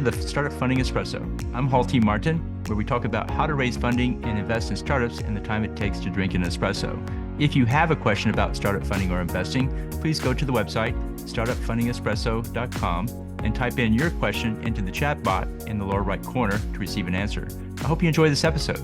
to the Startup Funding Espresso. I'm Hall T. Martin, where we talk about how to raise funding and invest in startups and the time it takes to drink an espresso. If you have a question about startup funding or investing, please go to the website, startupfundingespresso.com, and type in your question into the chat bot in the lower right corner to receive an answer. I hope you enjoy this episode.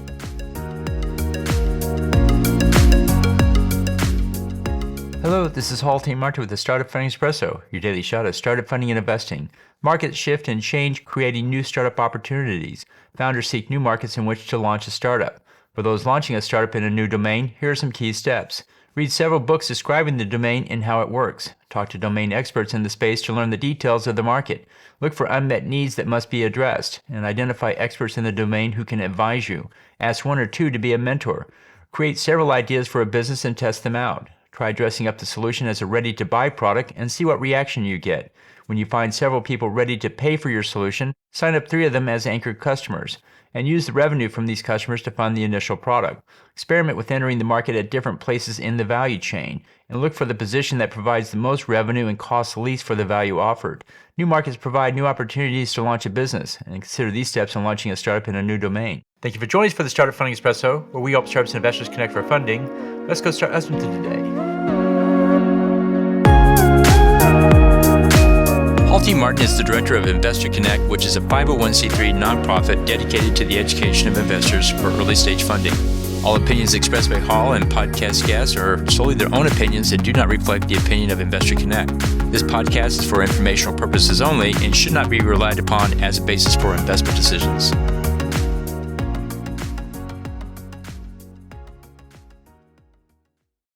Hello, this is Hall T. Martin with the Startup Funding Espresso, your daily shot of startup funding and investing. Markets shift and change, creating new startup opportunities. Founders seek new markets in which to launch a startup. For those launching a startup in a new domain, here are some key steps. Read several books describing the domain and how it works. Talk to domain experts in the space to learn the details of the market. Look for unmet needs that must be addressed, and identify experts in the domain who can advise you. Ask one or two to be a mentor. Create several ideas for a business and test them out. Try dressing up the solution as a ready-to-buy product and see what reaction you get. When you find several people ready to pay for your solution, sign up 3 of them as anchored customers, and use the revenue from these customers to fund the initial product. Experiment with entering the market at different places in the value chain, and look for the position that provides the most revenue and costs least for the value offered. New markets provide new opportunities to launch a business, and consider these steps in launching a startup in a new domain. Thank you for joining us for the Startup Funding Espresso, where we help startups and investors connect for funding. Let's go start listening to today. Hall T. Martin is the director of Investor Connect, which is a 501c3 nonprofit dedicated to the education of investors for early stage funding. All opinions expressed by Hall and podcast guests are solely their own opinions and do not reflect the opinion of Investor Connect. This podcast is for informational purposes only and should not be relied upon as a basis for investment decisions.